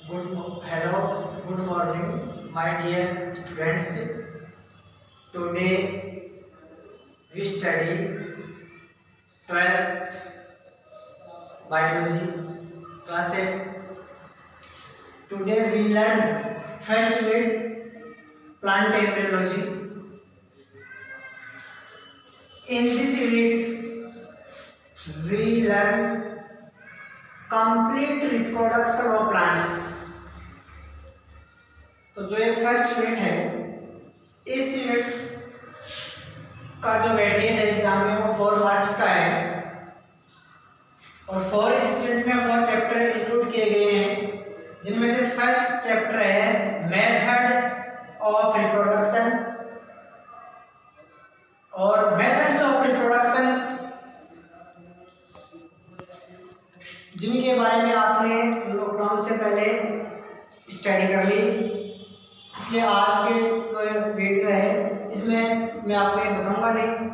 Hello, good morning, my dear students. Today we study 12th biology class 8. Today we learn first unit plant embryology. In this unit we learn complete reproduction of plants. तो जो ये first unit है, इस unit का जो weightage है exam में वो 4 मार्क्स का है और 4 इस यूनिट में 4 चैप्टर इंक्लूड किए गए हैं, जिनमें से फर्स्ट चैप्टर है मेथड ऑफ रिप्रोडक्शन और मेथड्स ऑफ रिप्रोडक्शन, जिनके बारे में आपने लॉकडाउन से पहले स्टडी कर ली। इसलिए आज के जो वीडियो है इसमें मैं आपको ये बताऊंगा नहीं।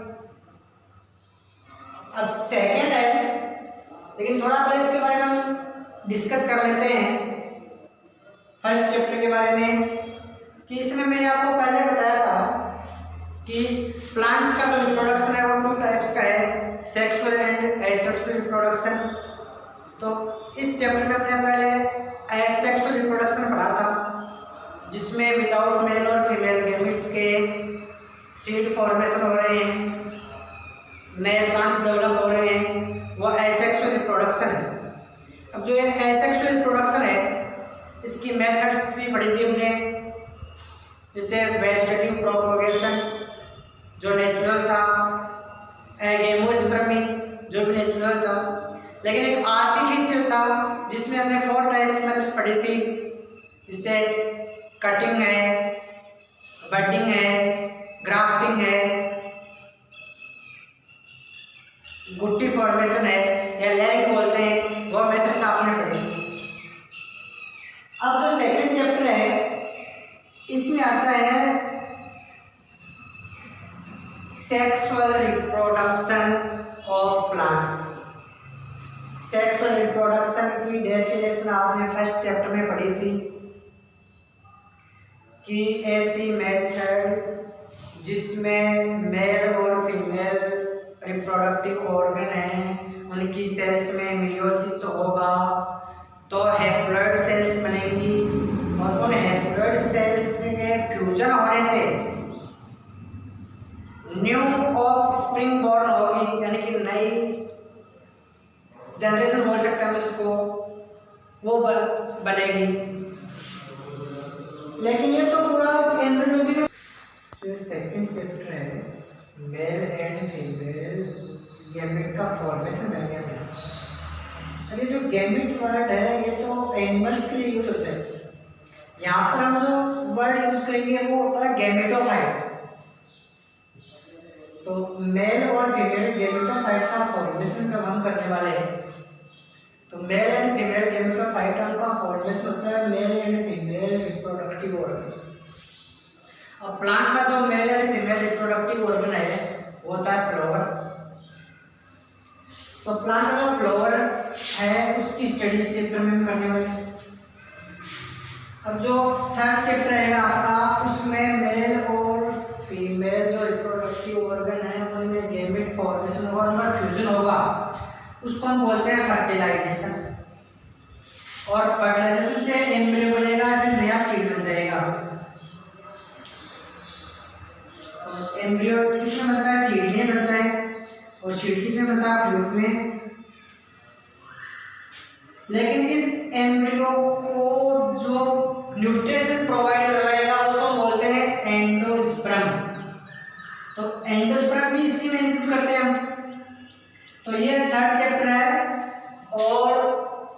अब सेकंड है, लेकिन थोड़ा पहले इसके बारे में हम डिस्कस कर लेते हैं फर्स्ट चैप्टर के बारे में, कि इसमें मैंने आपको पहले बताया था कि प्लांट्स का जो रिप्रोडक्शन है वो 2 टाइप्स का है, सेक्सुअल एंड एसेक्सुअल रिप्रोडक्शन। तो इस चैप्टर में हमने पहले एसेक्सुअल रिप्रोडक्शन पढ़ा था, जिसमें विदाउट मेल और फीमेल गैमेट्स के सीड फॉर्मेशन हो रहे हैं, नए प्लांट्स डेवलप हो रहे हैं, वो एसेक्सुअल रिप्रोडक्शन है। अब जो ये एसेक्सुअल रिप्रोडक्शन है, इसकी मेथड्स भी पढ़ी थी हमने, जैसे वेजिटेटिव प्रोपगेशन जो नेचुरल था, एगेमोस्पर्मी जो भी नेचुरल था, लेकिन एक आर्टिफिशियल था जिसमें हमने 4 टाइप की मेथड्स पढ़ी थी, जैसे कटिंग है, बडिंग है, ग्राफ्टिंग है, गुट्टी फॉर्मेशन है या लैग बोलते हैं, वो मेथड्स आपने पढ़ी। अब जो सेकंड चैप्टर है इसमें आता है sexual reproduction of plants. Sexual reproduction की डेफिनेशन आपने फर्स्ट चैप्टर में पढ़ी थी कि ऐसी मेथड जिसमें मेल और फीमेल रिप्रोडक्टिव ऑर्गन हैं, उनकी सेल्स में मियोसिस होगा तो हैप्लॉइड सेल्स बनेंगी और उन हैप्लॉइड सेल्स के फ्यूजन होने से न्यू ऑफस्प्रिंग बॉर्न होगी, यानी कि नई जनरेशन बोल सकते हैं उसको, वो बनेगी। लेकिन ये तो पूरा एम्ब्रियोलॉजी में जो सेकंड चैप्टर है मेल एंड फीमेल गैमेट का फॉर्मेशन है। अभी जो गैमेट वर्ड है ये तो एनिमल्स के लिए यूज होता है, यहाँ पर हम जो वर्ड यूज करेंगे वो होता है गैमेटोफाइट। तो मेल और फीमेल गैमेटोफाइट का फॉर्मेशन जब हम करने वाले हैं, तो मेल एंड फीमेल गैमेटोफाइट का फॉर्मेशन होता है male and female reproductive organ. अब प्लांट का जो male and female reproductive organ है वो होता है फ्लावर। तो प्लांट का जो फ्लावर है उसकी स्टडी चैप्टर में करने वाले हैं। अब जो थर्ड चैप्टर रहेगा आपका, उसमें मेल और फीमेल जो रिप्रोडक्टिव ऑर्गन है उनमें गैमेट फॉर्मेशन होगा, उनका फ्यूजन होगा, उसको हम बोलते हैं फर्टिलाइजेशन। और फर्टिलाइजेशन से एम्ब्रियो बनेगा, फिर नया सीड बन जाएगा। एम्ब्रियो किसमें बनता है? सीड में बनता है। और सीड किसमें बनता है? फ्रूट में। लेकिन इस एम्ब्रियो को जो न्यूट्रिशन प्रोवाइड करवाएगा उसको हम बोलते हैं एंडोस्पर्म। तो एंडोस्पर्म भी इसी में इंक्लूड करते हैं हम। तो ये थर्ड चैप्टर है। और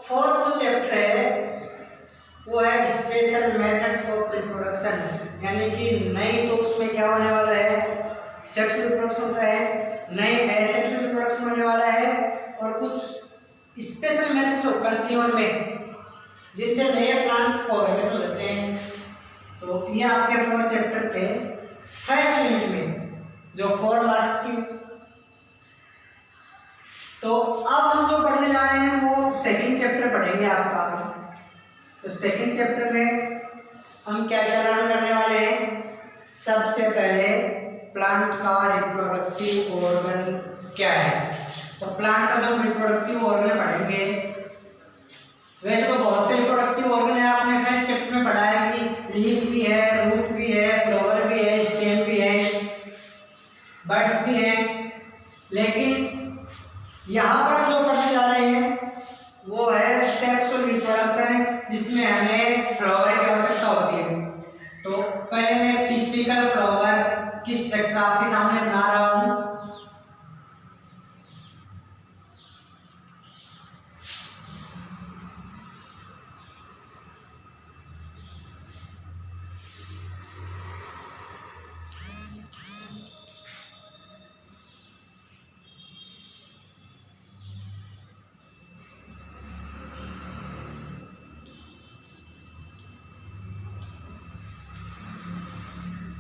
फोर्थ जो चैप्टर है वो है स्पेशल मेथड्स ऑफ रिप्रोडक्शन, यानी कि नई तो उसमें क्या होने वाला है, सेक्सुअल रिप्रोडक्शन होता है, नई एसेक्सुअल रिप्रोडक्शन होने वाला है, और कुछ स्पेशल मेथड्स बनती हैं उनमें जिनसे नए प्लांट्स फॉर्मेशन होते हैं। तो ये आपके 4 चैप्टर थे फर्स्ट यूनिट में, जो 4 मार्क्स की। तो अब हम जो पढ़ने जा रहे हैं वो सेकंड चैप्टर पढ़ेंगे आपका। तो सेकंड चैप्टर में हम क्या क्या लर्न करने वाले हैं? सबसे पहले प्लांट का रिप्रोडक्टिव ऑर्गन क्या है। तो प्लांट का जो रिप्रोडक्टिव ऑर्गन पढ़ेंगे, वैसे तो बहुत से रिप्रोडक्टिव ऑर्गन है, आपने फर्स्ट चैप्टर में पढ़ा है कि लीफ भी है, रूट भी है, फ्लावर भी है, स्टेम भी है, बड्स भी है। लेकिन यहाँ पर जो पढ़ने जा रहे हैं वो है सेक्सुअल रिप्रोडक्शन, जिसमें हमें फ्लावर की आवश्यकता होती है। तो पहले मैं टिपिकल फ्लावर की स्ट्रक्चर आपके सामने बना रहा हूँ।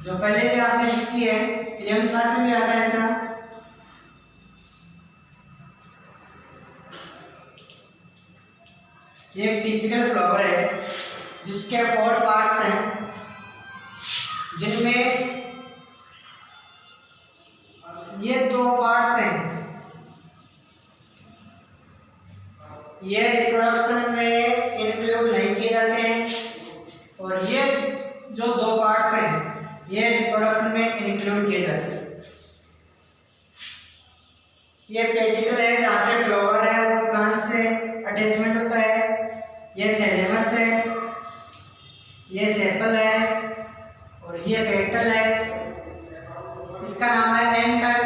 जो पहले भी आपने सीखी है, 11th क्लास में भी आता है ऐसा। ये एक टिपिकल फ्लावर है जिसके 4 पार्ट्स हैं, जिनमें ये 2 पार्ट्स हैं, ये रिप्रोडक्शन में इंक्लूड नहीं किए जाते हैं, और ये जो 2 पार्ट्स हैं ये रिप्रोडक्शन में इंक्लूड किए जाते हैं। ये पेडिकल है जहाँ से फ्लावर है वो प्लांट से अटैचमेंट होता है, ये थैलेमस है, ये सेपल है, और ये पेटल है, इसका नाम है एंथर,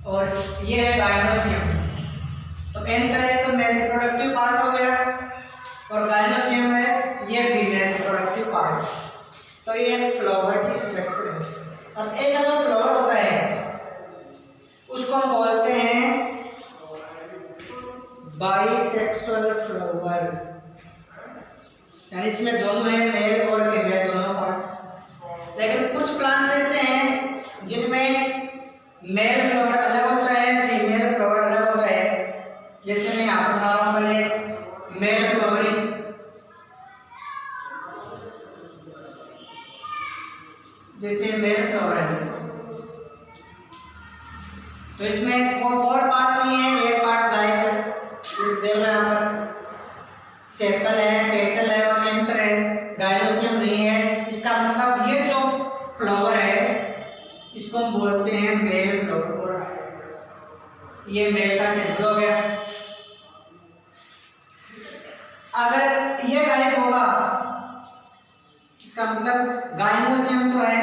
और ये है गाइनोसियम। तो एंथर है तो मेल रिप्रोडक्टिव पार्ट हो गया, और गाइनोसियम है ये फीमेल रिप्रोडक्टिव पार्ट। तो ये एक फ्लावर की स्ट्रक्चर है। अब ऐसा जो फ्लावर होता है उसको हम बोलते हैं बाइसेक्सुअल फ्लावर, यानी इसमें दोनों है, मेल और फीमेल दोनों पार्ट। लेकिन कुछ प्लांट्स ऐसे हैं जिनमें मेल फ्लावर अलग होता है, फीमेल फ्लावर अलग होता है। जैसे मैं यहाँ पर बना रहा हूँ पहले मेल फ्लावरिंग, जैसे मेल फ्लावर है, तो इसमें वो 4 पार्ट नहीं है, एक पार्ट गायब है। देख लो यहाँ पर सेपल है, पेटल है और एंथर है, गाइनोसियम नहीं है। इसका मतलब ये जो फ्लावर है इसको हम बोलते हैं मेल फ्लावर। ये मेल का सिंबल हो गया। अगर ये गायब होगा, इसका मतलब गाइनोसियम तो है,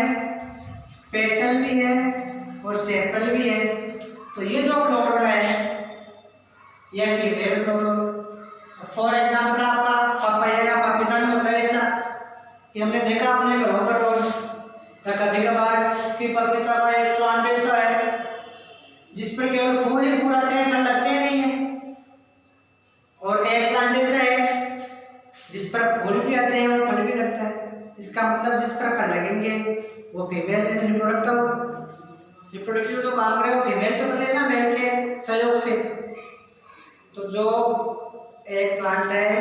पेटल भी है और सेपल भी है, तो ये जो फ्लावर है ये फीमेल फ्लावर। फॉर एग्जांपल आपका पपाया या पपीता में होता है ऐसा कि हमने देखा अपने घरों पर रोज, या कभी कभार कि पपीता का एक प्लांट ऐसा है जिस पर केवल फूल ही फूल आते हैं, फल लगते नहीं है, और एक प्लांट ऐसा है जिस पर फूल भी आते हैं और फल भी लगता है। इसका मतलब जिस पर फल लगेंगे वो फीमेल रिप्रोडक्टिव जो काम करे वो फीमेल तो करे ना, मेल के सहयोग से। तो जो एक प्लांट है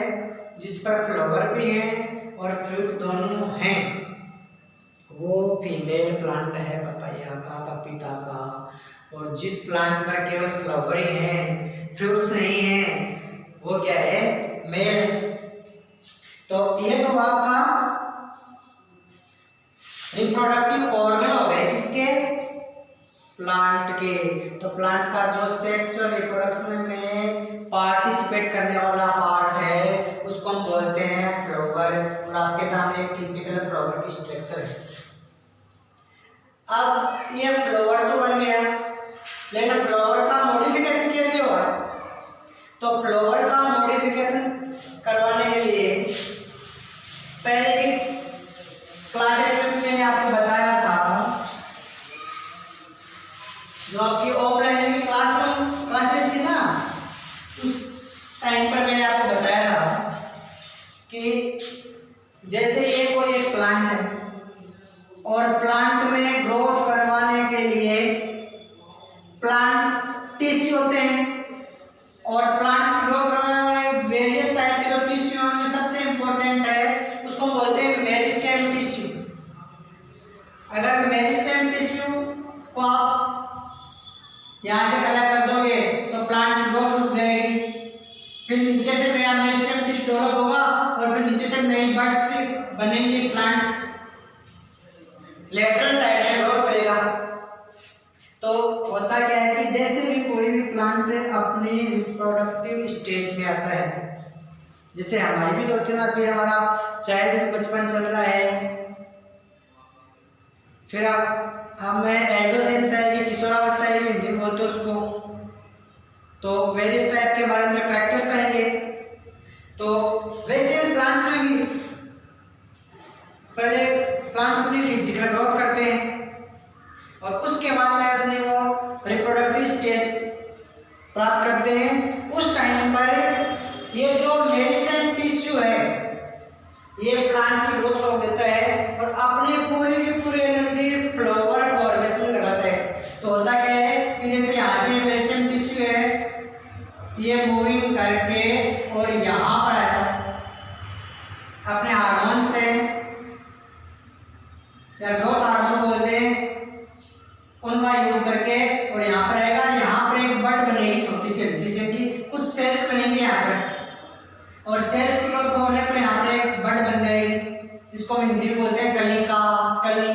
जिस पर फ्लावर भी है और फ्रूट दोनों हैं वो फीमेल प्लांट है पपाया का, पपीता का। और जिस प्लांट पर केवल फ्लावर ही हैं, फ्रूट्स नहीं हैं, वो क्या है? मेल। तो ये तो आपका रिप्रोडक्टिव ऑर्गन हो गए किसके? प्लांट के। तो प्लांट का जो सेक्सुअल रिप्रोडक्शन में पार्टिसिपेट करने वाला पार्ट है उसको हम बोलते हैं फ्लावर। और आपके सामने एक टिपिकल फ्लावर की स्ट्रक्चर है। अब ये फ्लावर तो बन गया, लेकिन फ्लावर का मॉडिफिकेशन कैसे होगा? तो फ्लावर का मॉडिफिकेशन करवाने के लिए पहले की क्लासेस में मैंने आपको बताया था, जो आपकी ऑफलाइन की क्लासेस थी ना, उस टाइम पर मैंने आपको बताया था कि जैसे ये कोई एक प्लांट है और प्लांट में ग्रोथ करवाने के लिए प्लांट टिश्यू होते हैं, और प्लांट ग्रोथ करवाने वाले वेरियस टाइप के जो टिश्यू हैं उनमें सबसे इंपॉर्टेंट उसको बोलते हैं मेरिस्टेम टिश्यू। अगर मेरिस्टेम टिश्यू को आप यहाँ से कलेक्ट कर दोगे तो प्लांट की ग्रोथ रुक जाएगी, फिर नीचे से नया मेरिस्टेम टिश्यू डेवलप होगा और फिर नीचे से नई बड्स बनेंगे, प्लांट लेटरल साइड में ग्रोथ करेगा। तो होता क्या है कि जैसे भी कोई भी प्लांट अपनी रिप्रोडक्टिव स्टेज में आता है, जैसे हमारी भी होती है ना, अभी हमारा चाइल्ड बचपन चल रहा है, फिर हमें एडोसेंस है, किशोरावस्था है, हिंदी में बोलते हैं उसको, तो वेरियस टाइप के हमारे अंदर कैरेक्टर्स आएंगे। तो वैसे प्लांट्स में भी पहले प्लांट्स अपनी फिजिकल ग्रोथ करते हैं और उसके बाद में अपने वो रिप्रोडक्टिव स्टेज प्राप्त करते हैं। उस टाइम पर ये जो मेरिस्टेम टिश्यू है ये प्लांट की ग्रोथ रोक देता है और अपनी पूरी की पूरी एनर्जी फ्लावर फॉर्मेशन में लगाता है। तो होता क्या है कि जैसे यहाँ से मेरिस्टेम टिश्यू है, ये मूविंग करके और यहाँ पर आता है, अपने हार्मोन से या ग्रोथ हार्मोन बोलते हैं उनका यूज करके और यहाँ पर आएगा। यहाँ पर एक बड बनेगी छोटी सी हल्की सी की, कुछ सेल्स बनेंगे यहाँ पर और सेल्स की ग्रोथ होने पर यहाँ पर एक बड बन जाएगी, जिसको हम हिंदी में बोलते हैं कलिका, कली।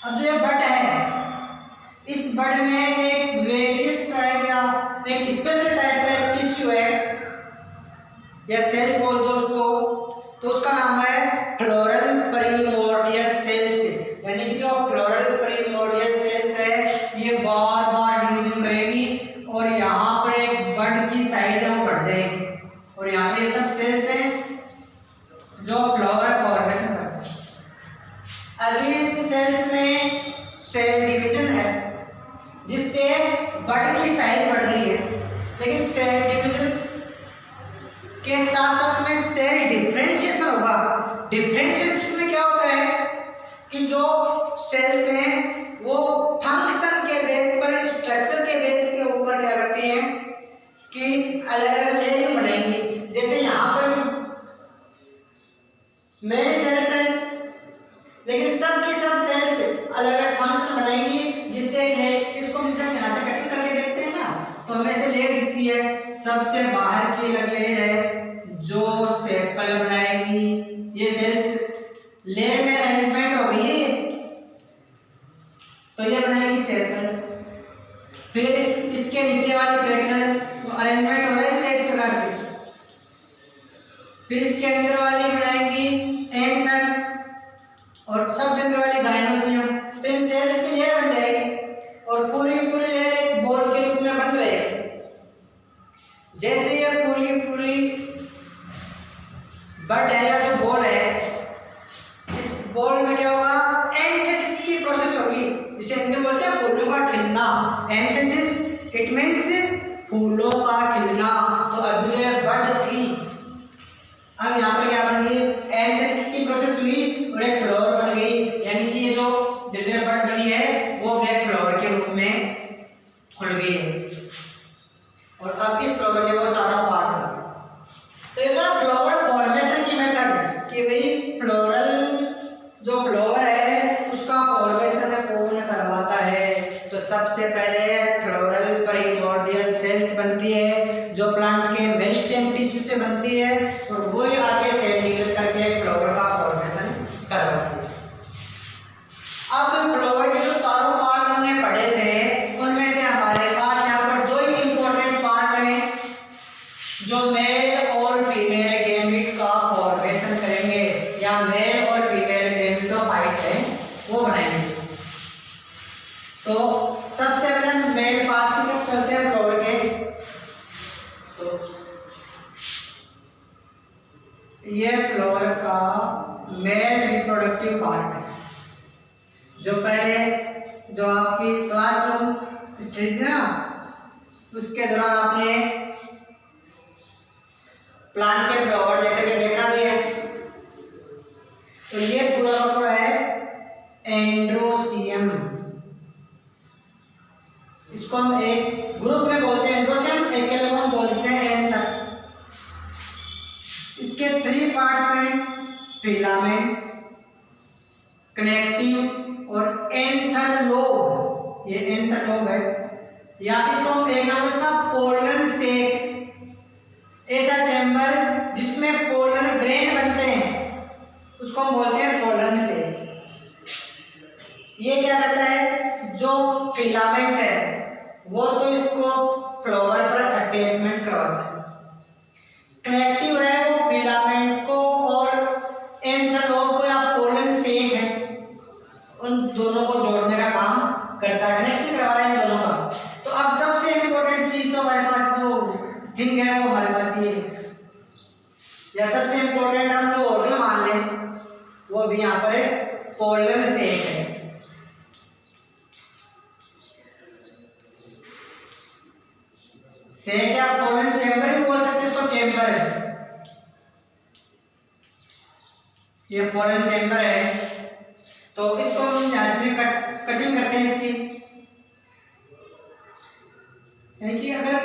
अब जो ये बड है, इस बड में एक वेरियस टाइप या एक स्पेशल टाइप का टिश्यू है या सेल्स बोल दो उसको, तो उसका नाम है फ्लोरल प्रिमोर्डियल सेल्स। यानी कि जो फ्लोरल प्रिमोर्डियल सेल्स है ये बार बार डिवीजन करेगी और यहाँ पर एक बड की साइज है वो बढ़ जाएगी और यहाँ पे सब सेल्स हैं जो फ्लावर फॉर्मेशन करते हैं। अभी इन सेल्स में सेल डिवीजन है जिससे बड की साइज बढ़ रही है, लेकिन सेल डिवीजन के साथ साथ में सेल डिफरेंशिएशन होगा। डिफरेंशिएशन में क्या होता है कि जो सेल्स हैं वो फंक्शन के बेस पर, स्ट्रक्चर के बेस के ऊपर क्या करती हैं कि अलग अलग लेयरिंग बनाएंगी। जैसे यहाँ पर मेरे सेल्स हैं, लेकिन सब की सब सेल्स अलग अलग फंक्शन बनाएंगी, जिससे इसको हम यहाँ से कटिंग करके देखते हैं ना, तो हमें से लेयर दिखती है। सबसे बाहर की अलग लेयर है जो सेपल बनाएगी। ये सेल्स लेयर में अरेंजमेंट हो गई है तो ये बनाएगी सेपल। फिर इसके नीचे वाली पेटल अरेंजमेंट हो रहा है इस प्रकार से। फिर इसके अंदर वाली बनाएंगी एंथर और सबसे अंदर वाली गाइनोसियम। तो इन सेल्स की लेयर बन जाएगी और पूरी पूरी लेयर एक बॉल के रूप में बन रहेगी। जैसे ये पूरी पूरी बड है या जो बॉल है, इस बॉल में क्या होगा, एंथेसिस की प्रोसेस होगी, जिसे हिंदी में बोलते हैं फूलों का खिलना। एंथेसिस इट मींस फूलों का खिलना। तो अभी जो बड थी, अब यहाँ पर क्या बन गई, एंथेसिस की प्रोसेस हुई और एक फ्लावर बन गई। यानी कि ये जो जैसे बड बनी है वो एक फ्लावर के रूप में खुल गई है और अब इस फ्लावर के वो चारों पार्ट बन गए। तो ये था फ्लावर फॉर्मेशन की मेथड कि भाई फ्लोरल जो फ्लावर है उसका फॉर्मेशन कौन करवाता है। तो सबसे पहले फ्लोरल प्रिमोर्डियल सेल्स बनती है जो प्लांट के मेरिस्टेम टिश्यू से बनती है और वो आगे सेल डिवीजन करके फ्लावर का फॉर्मेशन करवाती है। अब फ्लावर के जो चारों पार्ट हमने पढ़े थे उनमें से हमारे पास यहाँ पर दो ही इंपॉर्टेंट पार्ट हैं जो मेल और फीमेल गैमेट का फॉर्मेशन करेंगे या मेल और फीमेल गैमेट का फाइट है वो बनाएंगे। तो सबसे पहले हम मेल पार्ट की तरफ चलते हैं फ्लावर के। तो ये फ्लावर का मेल रिप्रोडक्टिव पार्ट है जो पहले जो आपकी क्लासरूम स्टेज है ना उसके दौरान आपने प्लांट के फ्लावर लेकर के देखा भी है। तो ये पूरा है एंड्रोसियम, इसको हम एक ग्रुप में बोलते हैं एंड्रोसियम, एक के लोग हम बोलते हैं एंथर। इसके 3 पार्ट्स हैं फिलामेंट, कनेक्टिव और एंथरलोब। ये एंथरलोब है, या इसको हम एक नाम इसका पोलन सेक। ऐसा चैम्बर जिसमें पोलन ग्रेन बनते हैं उसको हम बोलते हैं पोलन सेक। ये क्या करता है, जो फिलामेंट है वो तो इसको फ्लावर पर अटैचमेंट करवाता है, कनेक्टिव है वो फिलामेंट को, और एंथरलोब को या पोलन सेक है उन दोनों को जोड़ने का काम करता है, कनेक्शन करवा रहा है इन दोनों का। तो अब सबसे इम्पोर्टेंट चीज तो हमारे पास जो जिंक है वो हमारे पास ये, या सबसे इम्पोर्टेंट हम जो ऑर्गन मान लें वो भी यहाँ पर पोलन सेक है। सेक या पोलन चैम्बर भी बोल सकते हैं इसको, चैम्बर है, ये पोलन चैम्बर है। तो इसको हम यहाँ से कटिंग करते हैं इसकी, यानी कि अगर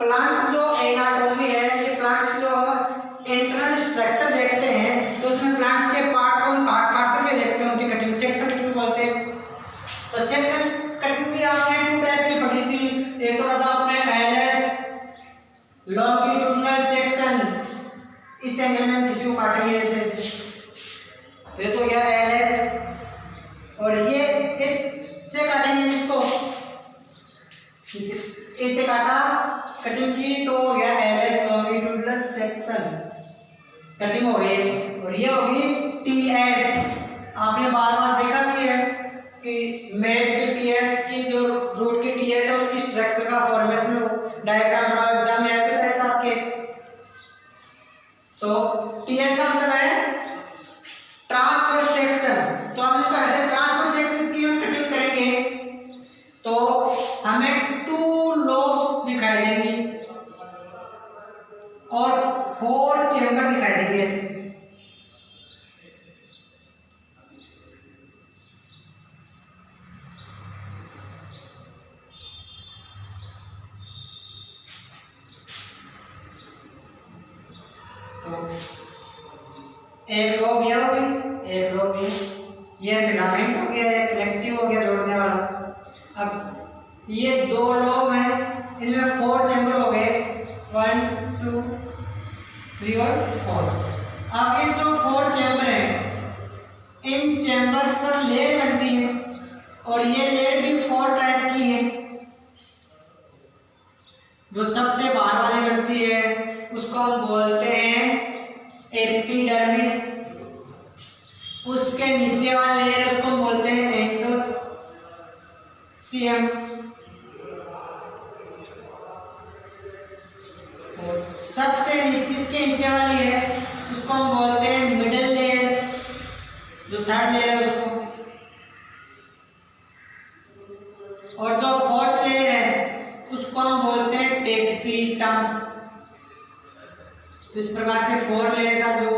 प्लांट जो एनाटॉमी है, प्लांट्स जो इंटरनल स्ट्रक्चर देखते हैं तो उसमें प्लांट्स के पार्ट को हम काट काट करके देखते हैं, उनकी कटिंग सेक्शन कटिंग बोलते हैं। तो सेक्शन कटिंग भी आपने 2 टाइप की पढ़ी थी, एक तो था आपने एलएस लॉन्गिट्यूडिनल सेक्शन, इस एंगल में हम किसी को काटेंगे ऐसे, तो ये तो क्या एलएस, और ये इससे काटेंगे इसको, ऐसे काटा कटिंग की तो हो गया एलएस लॉन्गिट्यूडिनल सेक्शन कटिंग हो गई, और ये होगी टीएस। आपने बार बार देखा भी है कि मैच की टीएस की जो रूट की टीएस है उसकी स्ट्रक्चर का फॉर्मेशन डायग्राम बना एग्जाम में आया भी था ऐसा आपके। तो टीएस का मतलब है ट्रांसफर सेक्शन, तो हम इसको ऐसे ट्रांसफर सेक्शन इसकी हम कटिंग करेंगे तो हमें 2 लोब्स दिखाई देंगी और 4 चैम्बर दिखाई देंगे ऐसे। तो एक लोब ये हो गई, एक लोब ये फिलामेंट हो गया, एक कनेक्टिव हो गया जोड़ने वाला। अब ये 2 लोब हैं, इनमें 4 चैम्बर हो गए, 1 2 3 और 4। अब ये जो 4 चैम्बर हैं इन चैम्बर पर लेयर बनती है, और ये लेयर भी 4 टाइप की है। जो सबसे बाहर वाली बनती है उसको हम बोलते हैं एपिडर्मिस, उसके नीचे वाला लेयर उसको हम बोलते हैं एंडोथेलियम, सबसे इसके नीचे वाली है उसको हम बोलते हैं मिडिल लेयर, जो 3rd लेयर है उसको, और जो 4th लेयर है उसको हम बोलते हैं टेपिटम। तो इस प्रकार से 4 लेयर का जो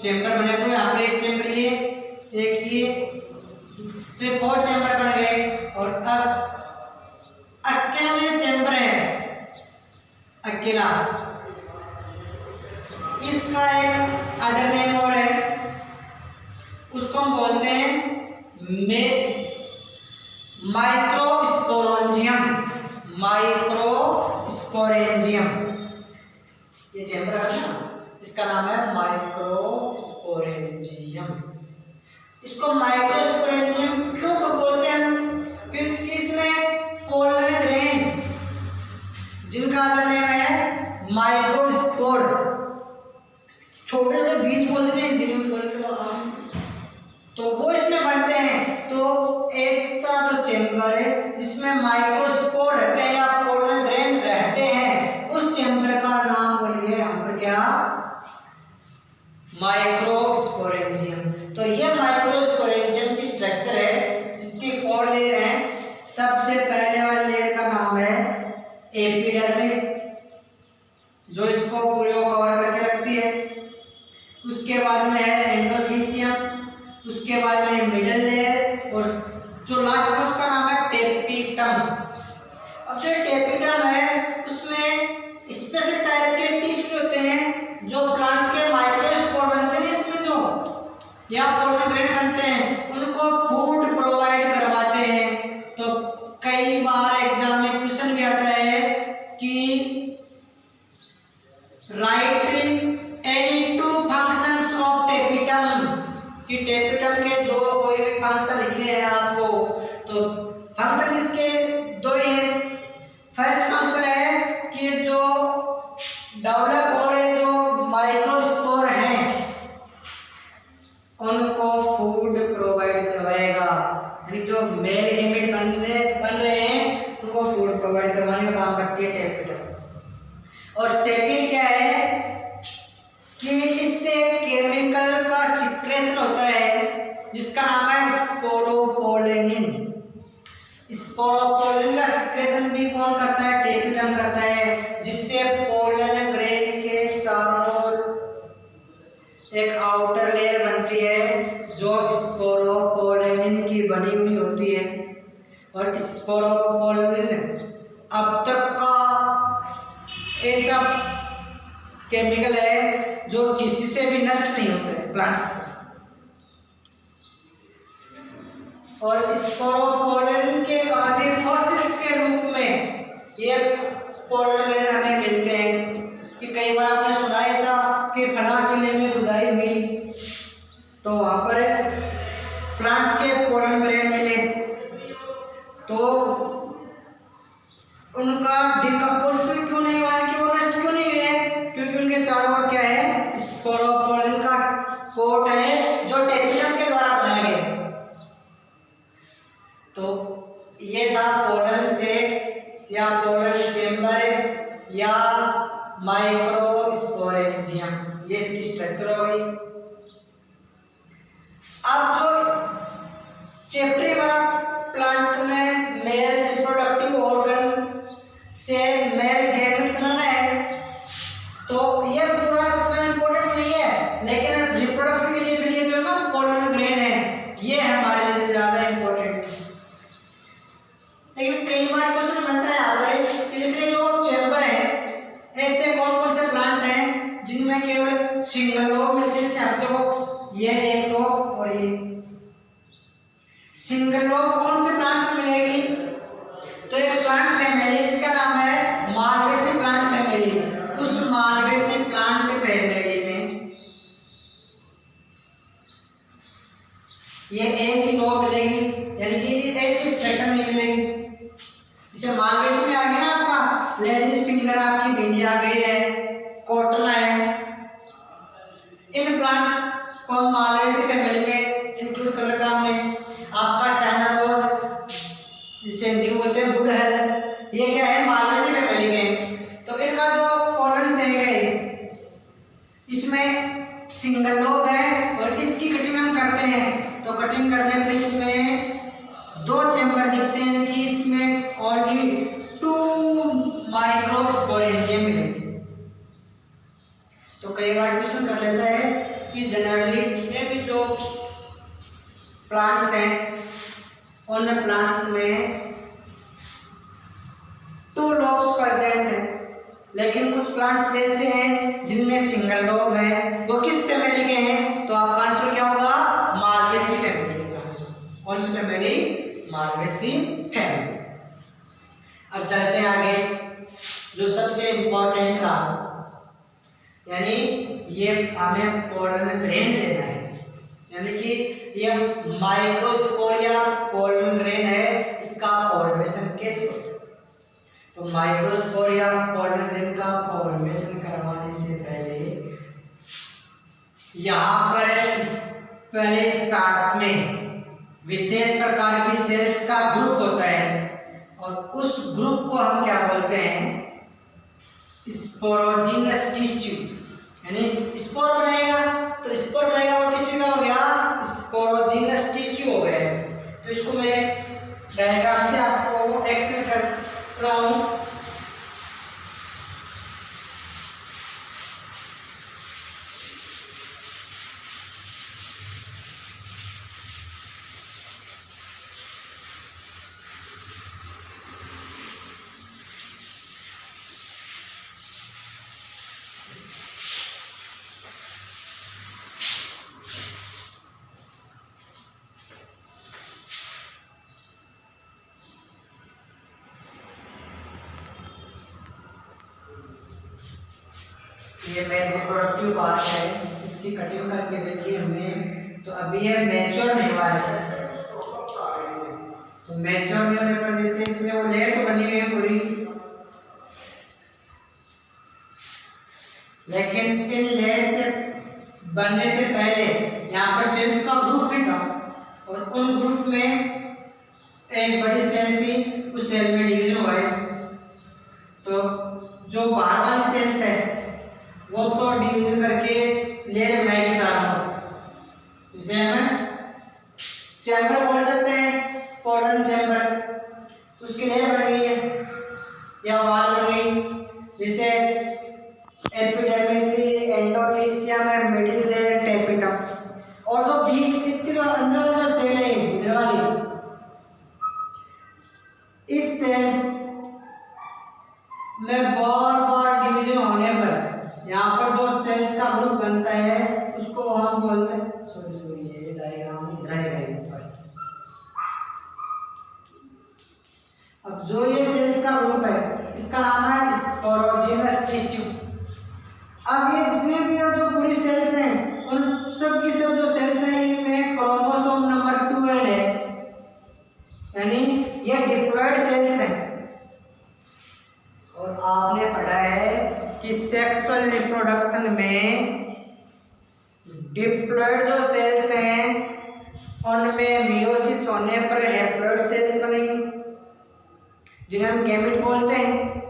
चैम्बर बने, तो यहाँ पर एक चैम्बर ये, एक ये, तो ये 4 चैम्बर बन गए। और अब अकेला जो चैम्बर है, अकेला, इसका एक अदर नेम और है, उसको हम बोलते हैं माइक्रोस्पोरेंजियम, माइक्रोस्पोरेंजियम। ये चैम्बर है ना, इसका नाम है माइक्रोस्पोरेंजियम। इसको माइक्रोस्पोरेंजियम क्यों बोलते हैं? क्योंकि इसमें पोलन ग्रेन, जिनका अदर नेम है माइक्रोस्पोर, छोटे छोटे बीज बोलते हैं हिंदी में, तो वो इसमें बनते हैं। तो ऐसा जो चैम्बर है जिसमें माइक्रोस्पोर रहते हैं या पोलन ग्रेन रहते हैं, उस चैम्बर का नाम बोलिए यहाँ पर क्या, माइक्रोस्पोरेंजियम। तो ये माइक्रोस्पोरेंजियम की स्ट्रक्चर है जिसकी 4 लेयर हैं। सबसे पहले वाले लेयर का नाम है एपिडर्मिस, जो इसको पूरे को कवर करके रखती है। उसके बाद में है एंडोथीसियम, उसके बाद में मिडिल लेयर, और जो लास्ट है उसका नाम है टेपिटम। अब जो टेपिटम है उसमें स्पेशल टाइप के टिश्यू होते हैं जो प्लांट के माइक्रोस्पोर बनते हैं, या पोलन ग्रेन बनते हैं उनको फूड प्रोवाइड करवाते हैं। तो कई बार एग्जाम में क्वेश्चन भी आता है कि right any two functions of tapetum, कि टेपिटम के दो कोई भी फंक्शन लिखने हैं आपको। तो फंक्शन इसके दो ही हैं। फर्स्ट फंक्शन है कि जो डेवलप हो रहे जो माइक्रोस्पोर हैं उनको फूड प्रोवाइड करवाएगा, यानी जो मेल गैमेट बन रहे हैं उनको फूड प्रोवाइड करवाने का काम करती है टेपिटम। और सेकंड क्या है कि इससे केमिकल का सिक्रेशन होता है जिसका नाम है स्पोरोपोलेनिन। स्पोरोपोलेनिन का सिक्रेशन भी कौन करता है? टेपिटम करता है, जिससे पोलन ग्रेन के चारों ओर एक आउटर लेयर बनती है जो स्पोरोपोलेनिन की बनी हुई होती है। और स्पोरोपोलेनिन अब तक का ऐसा केमिकल है जो किसी से भी नष्ट नहीं होते प्लांट्स में। और स्पोरोपोलेनिन के कार्बनिक फॉसिल्स के रूप में ये पोलन ग्रेन हमें मिलते हैं। कि कई बार आपने सुना ऐसा कि फला किले में खुदाई हुई तो वहां पर प्लांट्स के पोलन ग्रेन मिले, तो उनका डिकम्पोजिशन क्यों नहीं हुआ, क्यों नष्ट क्यों नहीं हुए? क्योंकि उनके चारों ओर क्या है? स्पोरोपोलेनिन का कोट है जो टेपिटम के द्वारा बनाया गया। तो ये था पोलन सेक या पोलन चेंबर या माइक्रोस्पोरेंजियम, ये इसकी स्ट्रक्चर हो गई। अब जो चैप्टर वाला प्लांट में मेल रिप्रोडक्टिव ऑर्गन से मेल गैमेट बनाना है, तो ये पूरा इतना इम्पोर्टेंट नहीं है, लेकिन रिप्रोडक्शन के लिए भी ये जो है ना पोलन ग्रेन है ये हमारे लिए ज्यादा इम्पोर्टेंट है। लेकिन कई बार क्वेश्चन बनता है यहाँ पर कि जैसे जो चैम्बर है ऐसे कौन कौन से प्लांट हैं जिनमें केवल सिंगल लोब मिलते हैं? जैसे आप देखो ये एक लोब और ये सिंगल लोब कौन से प्लांट्स में मिलेगी? तो एक प्लांट फैमिली इसका नाम है मालवेसी प्लांट फैमिली। उस मालवेसी प्लांट फैमिली में ये एक ही लोब मिलेगी, यानी कि ऐसी स्ट्रक्चर नहीं मिलेगी। जैसे मालवेसी में आ गया ना आपका लेडीज फिंगर, आपकी भिंडी आ गई है, कॉटन है, इन प्लांट्स को हम मालवेसी फैमिली में इंक्लूड कर रखा हमने। आपका चाइना रोज जिसे हिंदी में बोलते हैं गुड़हल, ये क्या है? मालवेसी फैमिली में। तो इनका जो पोलन सेक है इसमें सिंगल लोब है और इसकी कटिंग हम करते हैं। तो कटिंग करने पर इसमें दो चैम्बर दिखते हैं कि इसमें ओनली 2 माइक्रोस्पोरेंजियम मिलेंगे। तो कई बार क्वेश्चन कर लेता है कि जनरली जितने भी जो प्लांट्स हैं उन प्लांट्स में 2 लोब्स प्रेजेंट हैं, लेकिन कुछ प्लांट्स ऐसे हैं जिनमें सिंगल लोब है। वो किस फैमिली के हैं? तो आपका आंसर क्या होगा? मालवेसी फैमिली के आंसर। कौन सी फैमिली? Malvaceae family. अब चलते हैं आगे, जो सबसे इंपॉर्टेंट था, यानी ये हमें पोलन ग्रेन लेना है, यानी कि ये माइक्रोस्पोरिया पोलन ग्रेन है, इसका फॉर्मेशन कैसे होता है? तो माइक्रोस्पोरिया पोलन ग्रेन का फॉर्मेशन करवाने से पहले यहाँ पर पहले स्टार्ट में विशेष प्रकार की सेल्स का ग्रुप होता है और उस ग्रुप को हम क्या बोलते हैं? Sporogenous tissue. यानी स्पोर बनेगा तो स्पोर बनेगा और टिश्यू क्या हो गया? स्पोरोजिनस टिश्यू हो गया। तो इसको मैं डायग्राम से आपको एक्सप्लेन कर रहा हूँ। ये मेन रिप्रोडक्टिव पार्ट है, इसकी कटिंग करके देखिए हमने, तो अभी ये मैच्योर नहीं हुआ है। तो मैच्योर नहीं होने पर जैसे इसमें वो लेयर तो बनी हुई है पूरी, लेकिन इन लेयर से बनने से पहले यहाँ पर सेल्स का ग्रुप भी था, और उन ग्रुप में एक बड़ी सेल थी, उस सेल में डिवीजन हुआ है। तो जो बाहर वाली सेल्स है वो तो डिवीजन करके लेयर बनाएगी सारा, जिसे हम चैम्बर बोल सकते हैं, पोलन चैम्बर। उसकी लेयर बन गई है या वाल बन गई, जिसे एपिडर्मिस, एंडोथेलियम है, मिडिल लेयर टेपिटम। और जो बीच इसके जो अंदर वाली जो सेल है इधर वाली, इस सेल्स में बार बार डिवीजन होने पर यहाँ पर जो सेल्स का ग्रुप बनता है उसको हम बोलते हैं, सॉरी ये डायग्राम इधर है ऊपर। अब जो ये सेल्स का ग्रुप है इसका नाम है स्पोरोजिनस टिश्यू। अब ये जितने भी जो पूरी सेल्स हैं उन सब की सब जो सेल्स हैं इनमें क्रोमोसोम नंबर 12 है, यानी ये डिप्लॉयड सेल्स हैं। और आपने पढ़ा है कि सेक्सुअल रिप्रोडक्शन में डिप्लॉयड जो सेल्स हैं उनमें मियोसिस होने पर हैप्लॉयड सेल्स बनेंगी, जिन्हें हम गैमेट बोलते हैं।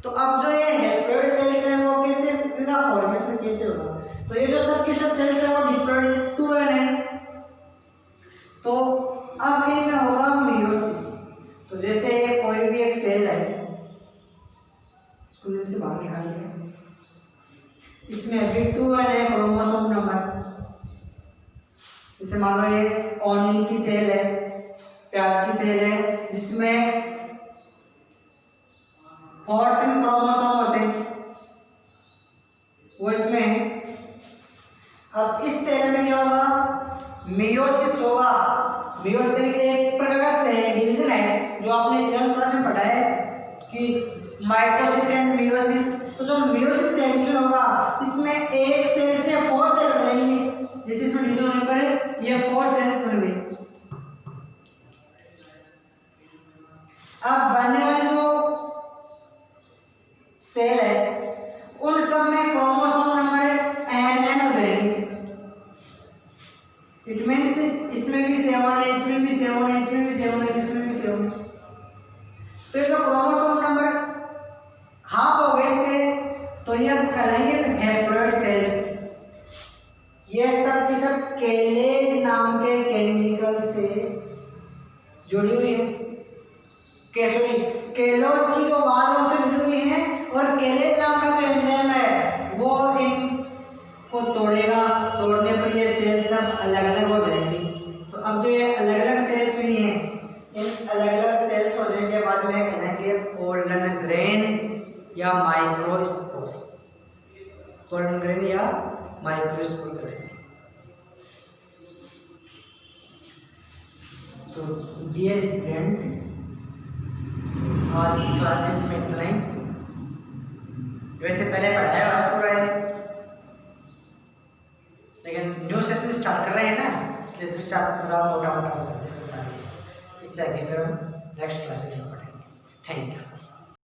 तो अब जो ये हैप्लॉयड सेल्स हैं वो कैसे बिना फॉर्मेशन कैसे होगा, तो ये जो सब की सब सेल्स हैं वो डिप्लॉयड 12 हैं। तो अब इनमें होगा मियोसिस। तो जैसे ये कोई भी एक सेल है, इसको से बाहर निकालिए, इसमें अभी 2 है क्रोमोसोम नंबर। जैसे मान लो ये ऑनियन की सेल है, प्याज की सेल है, जिसमें 14 क्रोमोसोम होते हैं, वो इसमें। अब इस सेल में क्या होगा, मियोसिस होगा। मियोसिस एक प्रकार का सेल डिवीजन है जो आपने 11th क्लास में पढ़ा है कि माइटोसिस एंड मियोसिस। तो जो मियोसिस सेल डिवीजन होगा इसमें एक सेल से 4 सेल बनेंगी, जैसे इसमें डिवीजन होने पर ये 4 सेल्स बन गई। अब बनने वाली जो सेल है उन सब में क्रोमोसोम नंबर n हो जाएंगे। इट मींस इसमें भी 7 है, इसमें भी 7 है, इसमें भी 7 है, इसमें भी 7 है। तो ये जो क्रोमोसोम नंबर हाफ हो गए इसके, तो ये कहलाएंगे हैप्लॉयड सेल्स। ये सब की सब केलेज नाम के केमिकल से जुड़ी हुई है। केलोज की जो वाल है उससे जुड़ी हुई है, और केलेज नाम का जो एंजाइम है वो इनको तोड़ेगा। तोड़ने पर ये सेल्स सब अलग अलग हो जाएंगी। तो अब जो ये अलग अलग सेल्स हुई हैं, इन अलग अलग सेल्स होने के बाद में कहेंगे पोलन ग्रेन या माइक्रोस्पोर। पोलन ग्रेन या माइक्रोस्पोर करेंगे। तो डियर स्टूडेंट, आज की क्लासेस में इतना ही। वैसे पहले पढ़ाया हुआ पूरा है, लेकिन न्यू सेशन स्टार्ट कर रहे हैं ना, इसलिए फिर से आप पूरा मोटा मोटा बता रहे हैं। इससे आगे फिर हम नेक्स्ट क्लासेस में पढ़ेंगे। Thank you.